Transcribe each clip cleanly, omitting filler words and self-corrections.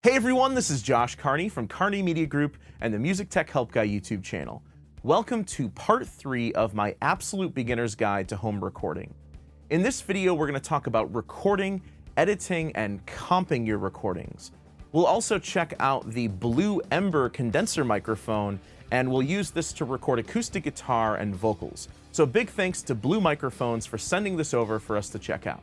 Hey everyone, this is Josh Carney from Carney Media Group and the Music Tech Help Guy YouTube channel. Welcome to part 3 of my absolute beginner's guide to home recording. In this video, we're going to talk about recording, editing, and comping your recordings. We'll also check out the BLUE EMBER condenser microphone, and we'll use this to record acoustic guitar and vocals. So big thanks to Blue Microphones for sending this over for us to check out.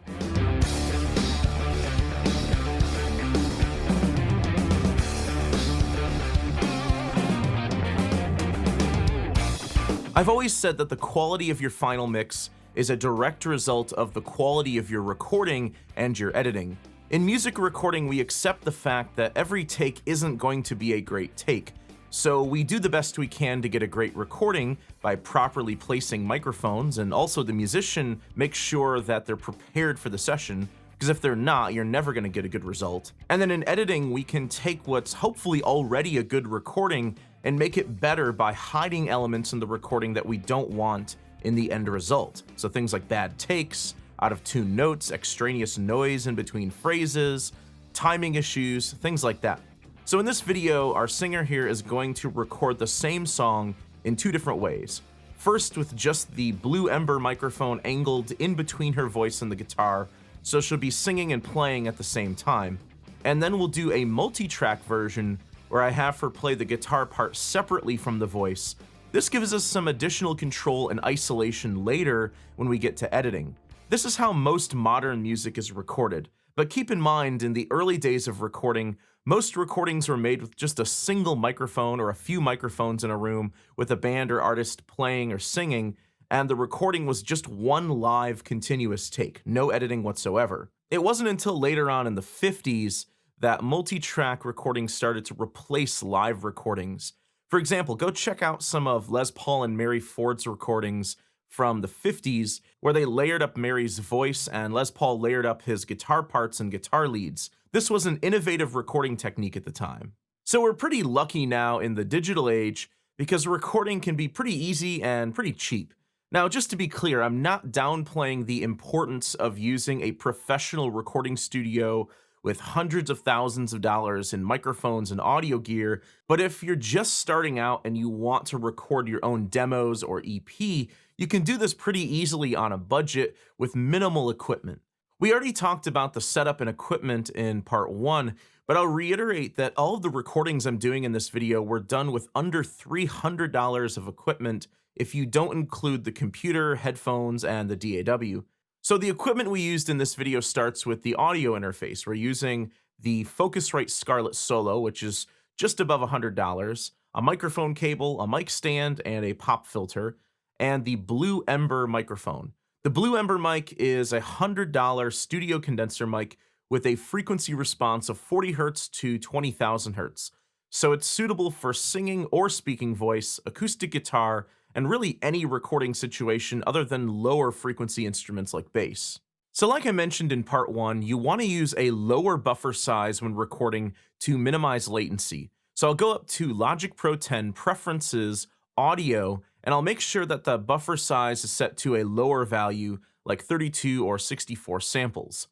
I've always said that the quality of your final mix is a direct result of the quality of your recording and your editing. In music recording, we accept the fact that every take isn't going to be a great take. So we do the best we can to get a great recording by properly placing microphones, and also the musician makes sure that they're prepared for the session, because if they're not, you're never going to get a good result. And then in editing, we can take what's hopefully already a good recording and make it better by hiding elements in the recording that we don't want in the end result. So things like bad takes, out of tune notes, extraneous noise in between phrases, timing issues, things like that. So in this video, our singer here is going to record the same song in 2 different ways. First, with just the BLUE EMBER microphone angled in between her voice and the guitar, so she'll be singing and playing at the same time. And then we'll do a multi-track version where I have her play the guitar part separately from the voice. This gives us some additional control and isolation later when we get to editing. This is how most modern music is recorded, but keep in mind, in the early days of recording, most recordings were made with just a single microphone or a few microphones in a room with a band or artist playing or singing, and the recording was just one live continuous take, no editing whatsoever. It wasn't until later on in the 50s that multi-track recordings started to replace live recordings. For example, go check out some of Les Paul and Mary Ford's recordings from the 50s, where they layered up Mary's voice and Les Paul layered up his guitar parts and guitar leads. This was an innovative recording technique at the time. So we're pretty lucky now in the digital age because recording can be pretty easy and pretty cheap. Now, just to be clear, I'm not downplaying the importance of using a professional recording studio with hundreds of thousands of dollars in microphones and audio gear, but if you're just starting out and you want to record your own demos or EP, you can do this pretty easily on a budget with minimal equipment. We already talked about the setup and equipment in part 1, but I'll reiterate that all of the recordings I'm doing in this video were done with under $300 of equipment if you don't include the computer, headphones, and the DAW. So the equipment we used in this video starts with the audio interface. We're using the Focusrite Scarlett Solo, which is just above $100, a microphone cable, a mic stand, and a pop filter, and the BLUE EMBER microphone. The BLUE EMBER mic is a $100 studio condenser mic with a frequency response of 40 Hz to 20,000 Hz. So it's suitable for singing or speaking voice, acoustic guitar, and really any recording situation other than lower frequency instruments like bass. So like I mentioned in part 1, you want to use a lower buffer size when recording to minimize latency. So I'll go up to Logic Pro 10 Preferences, Audio, and I'll make sure that the buffer size is set to a lower value like 32 or 64 samples.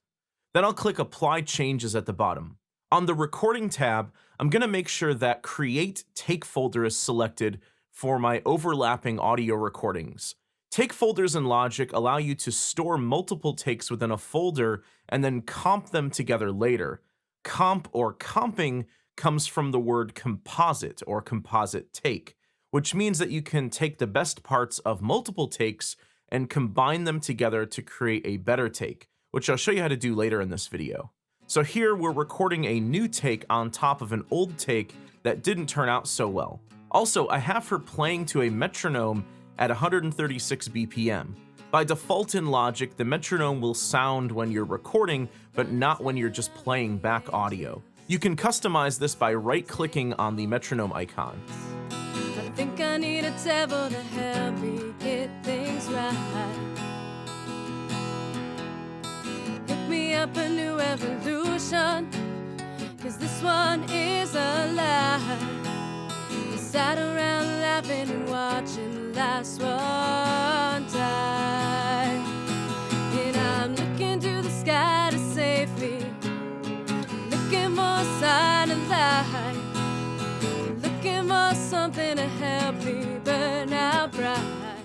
Then I'll click Apply Changes at the bottom. On the Recording tab, I'm going to make sure that Create Take Folder is selected for my overlapping audio recordings. Take folders in Logic allow you to store multiple takes within a folder and then comp them together later. Comp or comping comes from the word composite or composite take, which means that you can take the best parts of multiple takes and combine them together to create a better take, which I'll show you how to do later in this video. So here we're recording a new take on top of an old take that didn't turn out so well. Also, I have her playing to a metronome at 136 BPM. By default in Logic, the metronome will sound when you're recording, but not when you're just playing back audio. You can customize this by right-clicking on the metronome icon. I think I need a devil to help me get things right. Pick me up a new evolution, 'cause this one is a lie. We sat around laughing and watching the last one die. And I'm looking to the sky to save me, looking for a sign of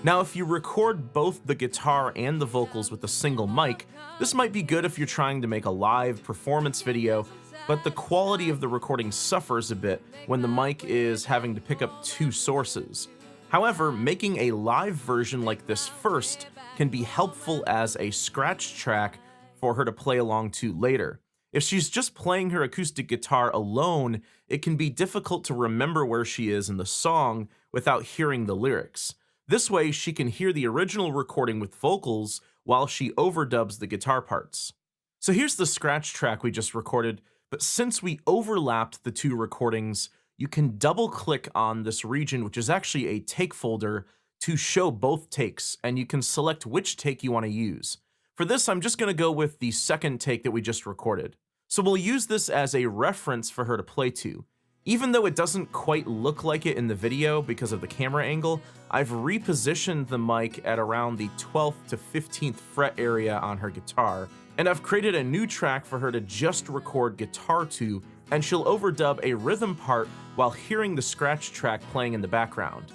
Now, if you record both the guitar and the vocals with a single mic, this might be good if you're trying to make a live performance video, but the quality of the recording suffers a bit when the mic is having to pick up two sources. However, making a live version like this first can be helpful as a scratch track for her to play along to later. If she's just playing her acoustic guitar alone, it can be difficult to remember where she is in the song without hearing the lyrics. This way, she can hear the original recording with vocals while she overdubs the guitar parts. So here's the scratch track we just recorded, but since we overlapped the two recordings, you can double-click on this region, which is actually a take folder, to show both takes, and you can select which take you want to use. For this, I'm just going to go with the second take that we just recorded. So we'll use this as a reference for her to play to. Even though it doesn't quite look like it in the video because of the camera angle, I've repositioned the mic at around the 12th to 15th fret area on her guitar, and I've created a new track for her to just record guitar to, and she'll overdub a rhythm part while hearing the scratch track playing in the background.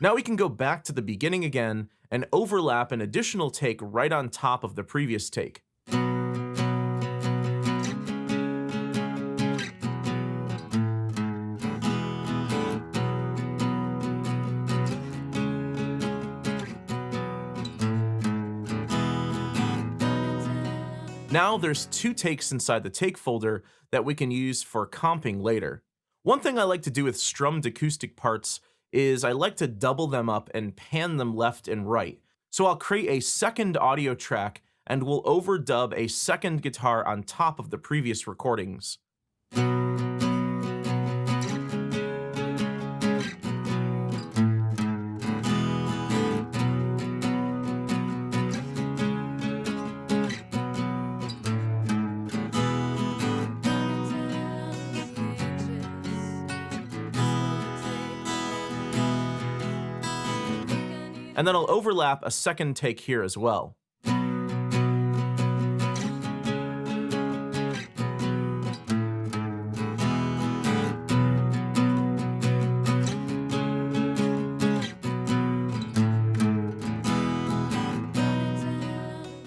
Now we can go back to the beginning again and overlap an additional take right on top of the previous take. Now there's two takes inside the take folder that we can use for comping later. One thing I like to do with strummed acoustic parts is I like to double them up and pan them left and right. So I'll create a second audio track and we'll overdub a second guitar on top of the previous recordings. And then I'll overlap a second take here as well.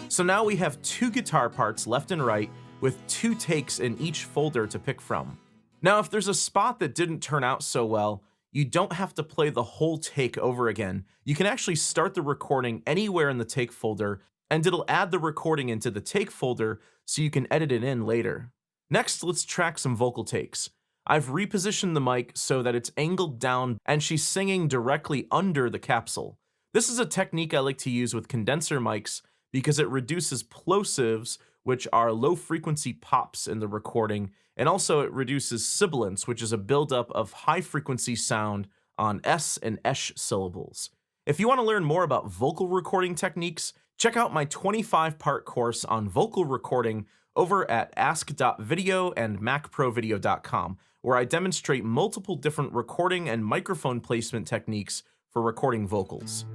So now we have two guitar parts left and right with two takes in each folder to pick from. Now, if there's a spot that didn't turn out so well, you don't have to play the whole take over again. You can actually start the recording anywhere in the take folder, and it'll add the recording into the take folder so you can edit it in later. Next, let's track some vocal takes. I've repositioned the mic so that it's angled down and she's singing directly under the capsule. This is a technique I like to use with condenser mics because it reduces plosives, which are low frequency pops in the recording, and also it reduces sibilance, which is a buildup of high frequency sound on S and esh syllables. If you want to learn more about vocal recording techniques, check out my 25-part course on vocal recording over at ask.video and macprovideo.com, where I demonstrate multiple different recording and microphone placement techniques for recording vocals.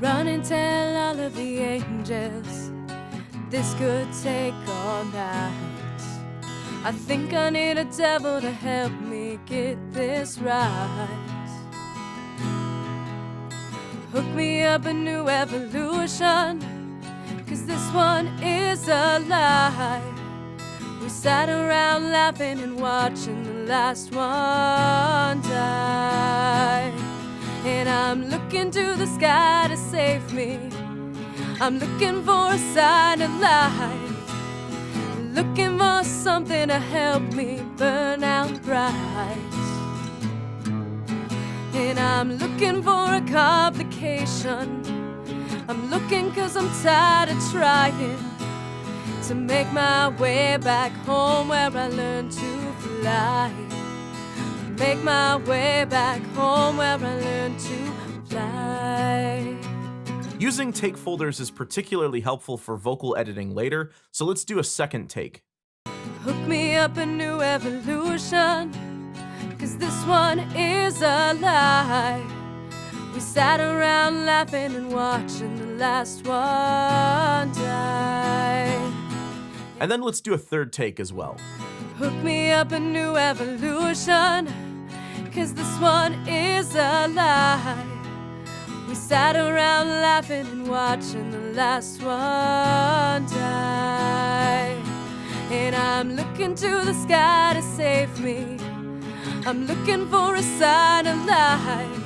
Run and tell all of the angels this could take all night. I think I need a devil to help me get this right. Hook me up a new evolution, 'cause this one is a lie. We sat around laughing and watching the last one die. And I'm looking to the sky to save me. I'm looking for a sign of life, looking for something to help me burn out bright. And I'm looking for a complication, I'm looking 'cause I'm tired of trying to make my way back home where I learned to fly. Make my way back home where I learned to fly. Using take folders is particularly helpful for vocal editing later, so let's do a second take. Hook me up a new evolution, 'cause this one is a lie. We sat around laughing and watching the last one die. And then let's do a third take as well. Hook me up a new evolution, 'cause this one is a lie. We sat around laughing and watching the last one die. And I'm looking to the sky to save me. I'm looking for a sign of life.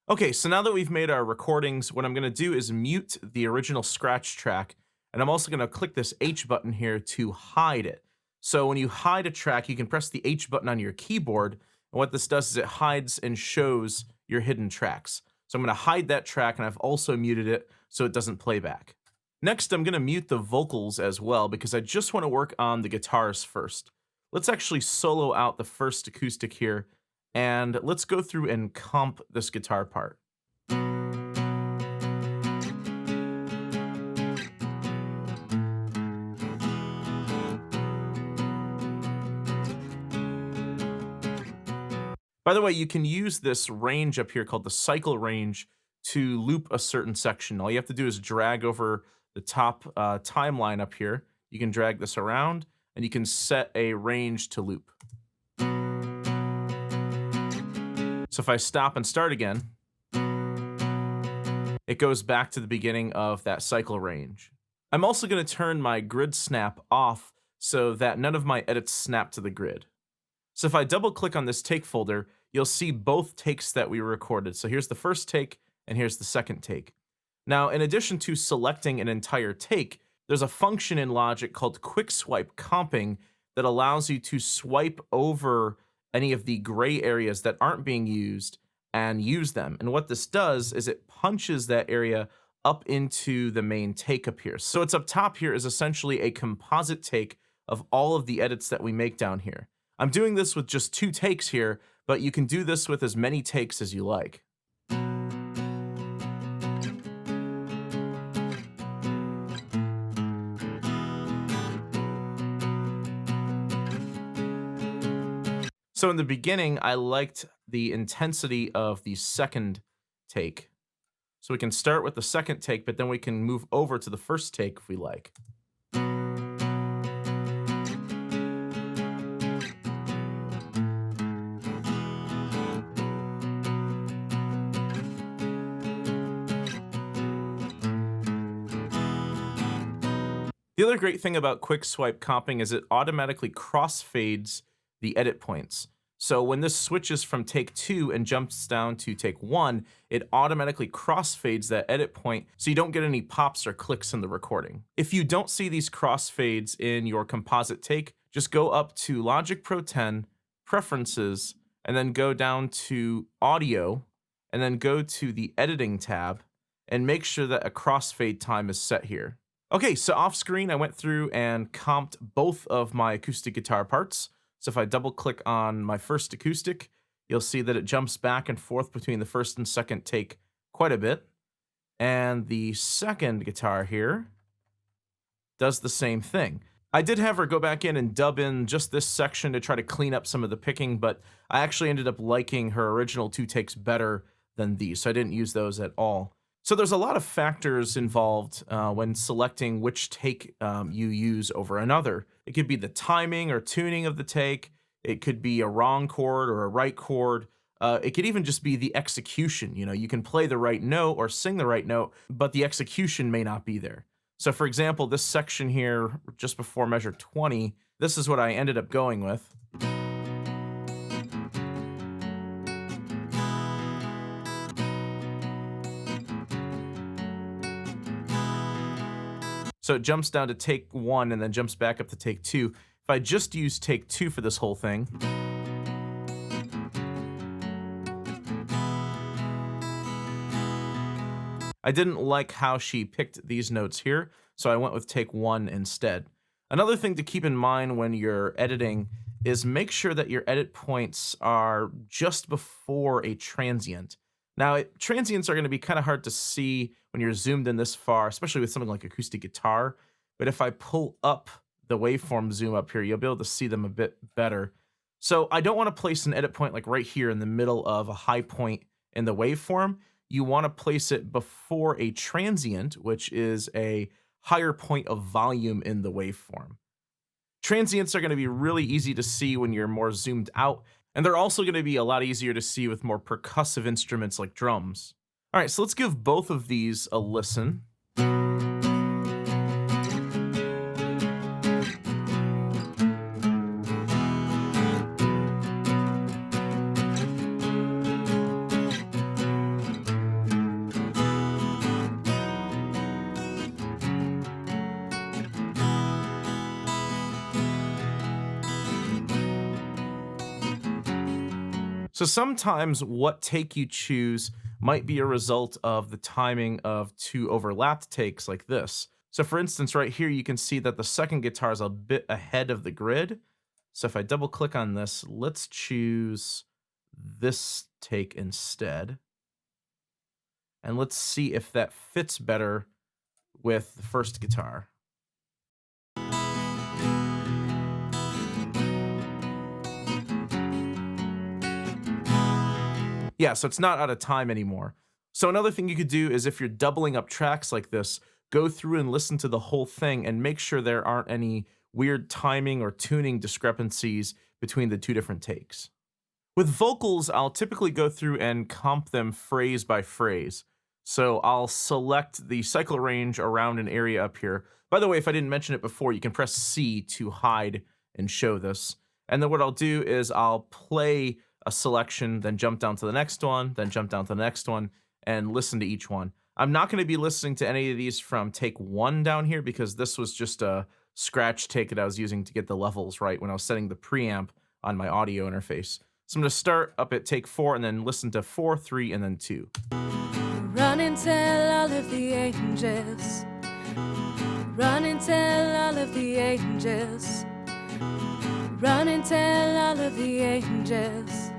Okay, so now that we've made our recordings, what I'm going to do is mute the original scratch track, and I'm also going to click this H button here to hide it. So when you hide a track, you can press the H button on your keyboard, and what this does is it hides and shows your hidden tracks. So I'm going to hide that track, and I've also muted it so it doesn't play back. Next, I'm going to mute the vocals as well because I just want to work on the guitars first. Let's actually solo out the first acoustic here, and let's go through and comp this guitar part. By the way, you can use this range up here called the cycle range to loop a certain section. All you have to do is drag over the top timeline up here. You can drag this around, and you can set a range to loop. So if I stop and start again, it goes back to the beginning of that cycle range. I'm also going to turn my grid snap off so that none of my edits snap to the grid. So if I double click on this take folder, you'll see both takes that we recorded. So here's the first take and here's the second take. Now, in addition to selecting an entire take, there's a function in Logic called quick swipe comping that allows you to swipe over any of the gray areas that aren't being used and use them. And what this does is it punches that area up into the main take up here. So what's up top here is essentially a composite take of all of the edits that we make down here. I'm doing this with just 2 takes here, but you can do this with as many takes as you like. So in the beginning, I liked the intensity of the second take. So we can start with the second take, but then we can move over to the first take if we like. The other great thing about quick swipe comping is it automatically crossfades the edit points. So when this switches from take 2 and jumps down to take 1, it automatically crossfades that edit point so you don't get any pops or clicks in the recording. If you don't see these crossfades in your composite take, just go up to Logic Pro 10, Preferences, and then go down to Audio, and then go to the Editing tab, and make sure that a crossfade time is set here. Okay, so off screen, I went through and comped both of my acoustic guitar parts. So if I double click on my first acoustic, you'll see that it jumps back and forth between the first and second take quite a bit. And the second guitar here does the same thing. I did have her go back in and dub in just this section to try to clean up some of the picking, but I actually ended up liking her original 2 takes better than these, so I didn't use those at all. So there's a lot of factors involved when selecting which take you use over another. It could be the timing or tuning of the take. It could be a wrong chord or a right chord. It could even just be the execution. You know, you can play the right note or sing the right note, but the execution may not be there. So for example, this section here, just before measure 20, this is what I ended up going with. So it jumps down to take 1 and then jumps back up to take 2. If I just use take 2 for this whole thing, I didn't like how she picked these notes here, so I went with take 1 instead. Another thing to keep in mind when you're editing is make sure that your edit points are just before a transient. Now, transients are going to be kind of hard to see when you're zoomed in this far, especially with something like acoustic guitar. But if I pull up the waveform zoom up here, you'll be able to see them a bit better. So I don't want to place an edit point like right here in the middle of a high point in the waveform. You want to place it before a transient, which is a higher point of volume in the waveform. Transients are going to be really easy to see when you're more zoomed out, and they're also going to be a lot easier to see with more percussive instruments like drums. All right, so let's give both of these a listen. So sometimes what take you choose might be a result of the timing of two overlapped takes like this. So for instance, right here, you can see that the second guitar is a bit ahead of the grid. So if I double click on this, let's choose this take instead. And let's see if that fits better with the first guitar. Yeah, so it's not out of time anymore. So another thing you could do is if you're doubling up tracks like this, go through and listen to the whole thing and make sure there aren't any weird timing or tuning discrepancies between the two different takes. With vocals, I'll typically go through and comp them phrase by phrase. So I'll select the cycle range around an area up here. By the way, if I didn't mention it before, you can press C to hide and show this. And then what I'll do is I'll play a selection, then jump down to the next one, then jump down to the next one, and listen to each one. I'm not going to be listening to any of these from take 1 down here because this was just a scratch take that I was using to get the levels right when I was setting the preamp on my audio interface. So I'm going to start up at take 4 and then listen to 4, 3, and then 2. Run and tell all of the angels. Run and tell all of the angels. Run and tell all of the angels.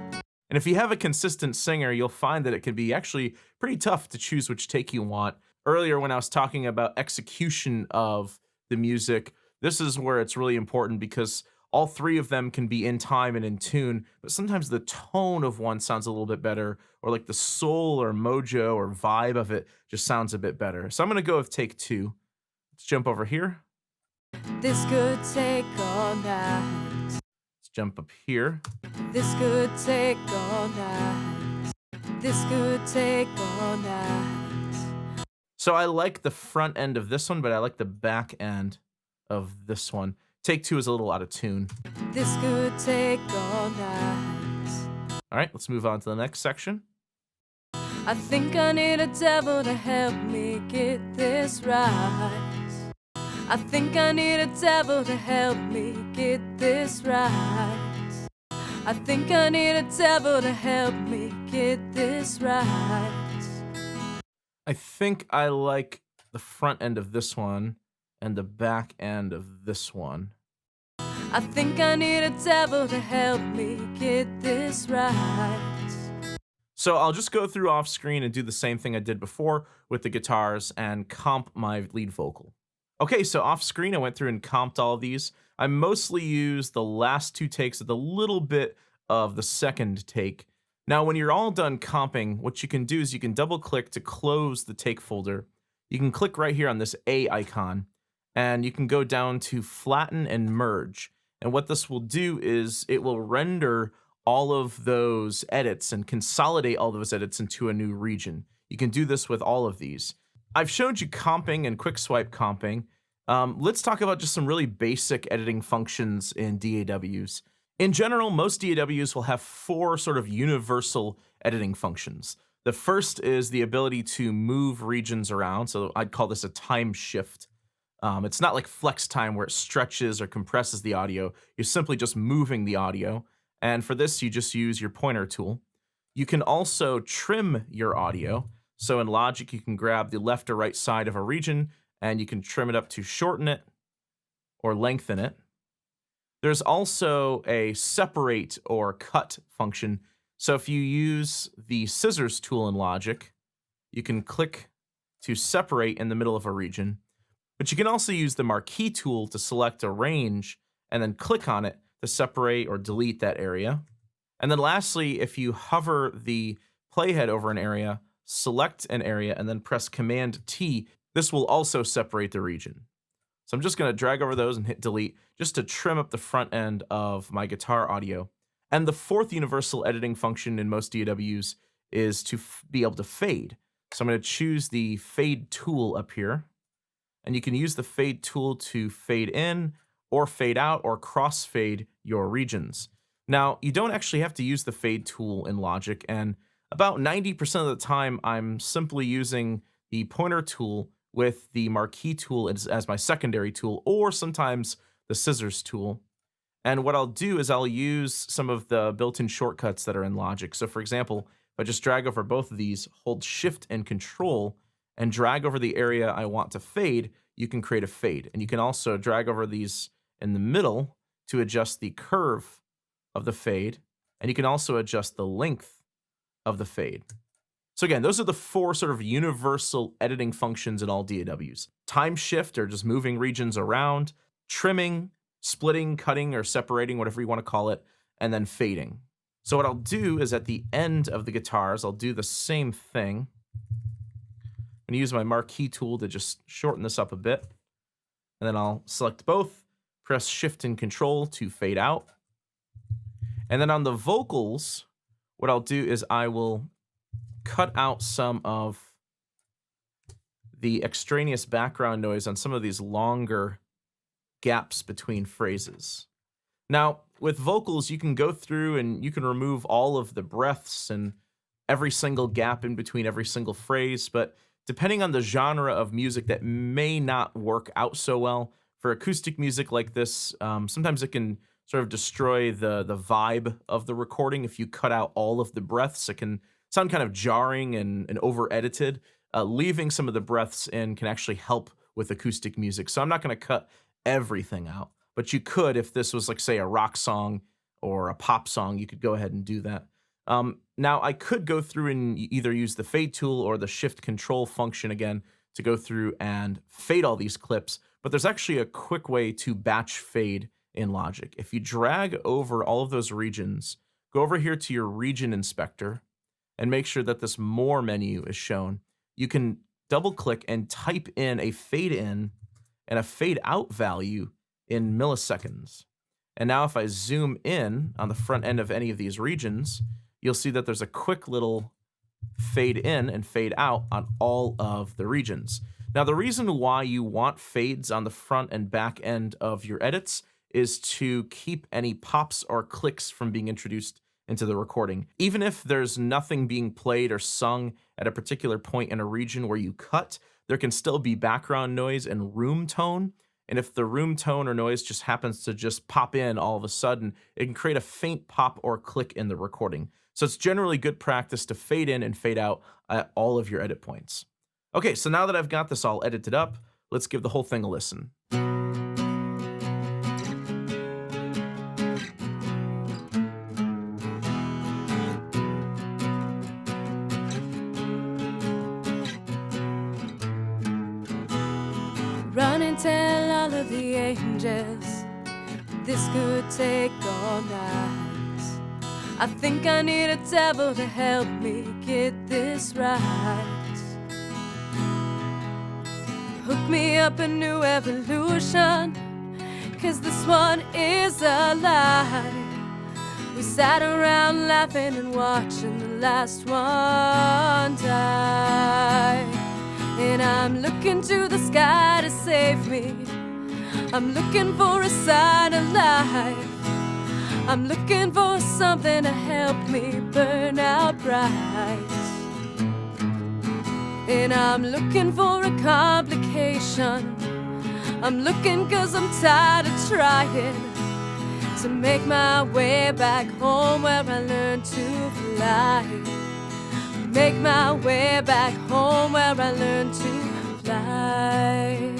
And if you have a consistent singer, you'll find that it can be actually pretty tough to choose which take you want. Earlier, when I was talking about execution of the music, this is where it's really important because all three of them can be in time and in tune, but sometimes the tone of one sounds a little bit better, or like the soul or mojo or vibe of it just sounds a bit better. So I'm going to go with take 2. Let's jump over here. This could take all night. Let's jump up here. This could take all night. This could take all night. So I like the front end of this one, but I like the back end of this one. Take 2 is a little out of tune. This could take all night. All right, let's move on to the next section. I think I need a devil to help me get this right. I think I need a devil to help me get this right. I think I need a devil to help me get this right. I think I like the front end of this one and the back end of this one. I think I need a devil to help me get this right. So I'll just go through off screen and do the same thing I did before with the guitars and comp my lead vocal. Okay, so off screen I went through and comped all of these. I mostly used the last 2 takes with a little bit of the second take. Now when you're all done comping, what you can do is you can double click to close the take folder. You can click right here on this A icon and you can go down to flatten and merge. And what this will do is it will render all of those edits and consolidate all those edits into a new region. You can do this with all of these. I've showed you comping and quick swipe comping. Let's talk about just some really basic editing functions in DAWs. In general, most DAWs will have 4 sort of universal editing functions. The first is the ability to move regions around, so I'd call this a time shift. It's not like flex time where it stretches or compresses the audio. You're simply just moving the audio, and for this you just use your pointer tool. You can also trim your audio. So in Logic, you can grab the left or right side of a region, and you can trim it up to shorten it or lengthen it. There's also a separate or cut function. So if you use the scissors tool in Logic, you can click to separate in the middle of a region, but you can also use the marquee tool to select a range and then click on it to separate or delete that area. And then lastly, if you hover the playhead over an area, select an area, and then press Command T, this will also separate the region. So I'm just going to drag over those and hit delete just to trim up the front end of my guitar audio. And the fourth universal editing function in most DAWs is to be able to fade. So I'm going to choose the fade tool up here, and you can use the fade tool to fade in or fade out or crossfade your regions. Now, you don't actually have to use the fade tool in Logic, and about 90% of the time I'm simply using the pointer tool with the marquee tool as my secondary tool, or sometimes the scissors tool. And what I'll do is I'll use some of the built-in shortcuts that are in Logic. So for example, if I just drag over both of these, hold Shift and Control, and drag over the area I want to fade, you can create a fade. And you can also drag over these in the middle to adjust the curve of the fade, and you can also adjust the length of the fade. So again, those are the four sort of universal editing functions in all DAWs. Time shift, or just moving regions around, trimming, splitting, cutting, or separating, whatever you want to call it, and then fading. So what I'll do is at the end of the guitars, I'll do the same thing. I'm going to use my marquee tool to just shorten this up a bit. And then I'll select both, press Shift and Control to fade out. And then on the vocals, what I'll do is I will cut out some of the extraneous background noise on some of these longer gaps between phrases. Now, with vocals, you can go through and you can remove all of the breaths and every single gap in between every single phrase, but depending on the genre of music, that may not work out so well. For acoustic music like this, sometimes it can sort of destroy the vibe of the recording. If you cut out all of the breaths, it can sound kind of jarring and over-edited. Leaving some of the breaths in can actually help with acoustic music. So I'm not going to cut everything out, but you could, if this was like, say, a rock song or a pop song, you could go ahead and do that. Now, I could go through and either use the fade tool or the Shift Control function again to go through and fade all these clips, but there's actually a quick way to batch fade in Logic. If you drag over all of those regions, go over here to your region inspector and make sure that this More menu is shown. You can double-click and type in a fade-in and a fade-out value in milliseconds. And now if I zoom in on the front end of any of these regions, you'll see that there's a quick little fade in and fade out on all of the regions. Now, the reason why you want fades on the front and back end of your edits is to keep any pops or clicks from being introduced into the recording. Even if there's nothing being played or sung at a particular point in a region where you cut, there can still be background noise and room tone. And if the room tone or noise just happens to just pop in all of a sudden, it can create a faint pop or click in the recording. So it's generally good practice to fade in and fade out at all of your edit points. Okay, so now that I've got this all edited up, let's give the whole thing a listen. Run and tell all of the angels this could take all night. I think I need a devil to help me get this right. Hook me up a new evolution, 'cause this one is a lie. We sat around laughing and watching the last one die. And I'm looking to the sky to save me. I'm looking for a sign of life. I'm looking for something to help me burn out bright. And I'm looking for a complication. I'm looking 'cause I'm tired of trying to make my way back home where I learned to fly. make my way back home where I learned to fly.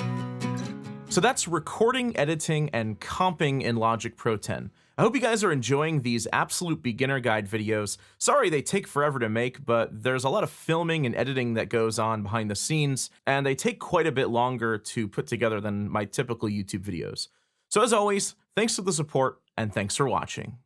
So that's recording, editing, and comping in Logic Pro 10. I hope you guys are enjoying these absolute beginner guide videos. Sorry they take forever to make, but there's a lot of filming and editing that goes on behind the scenes, and they take quite a bit longer to put together than my typical YouTube videos. So as always, thanks for the support, and thanks for watching.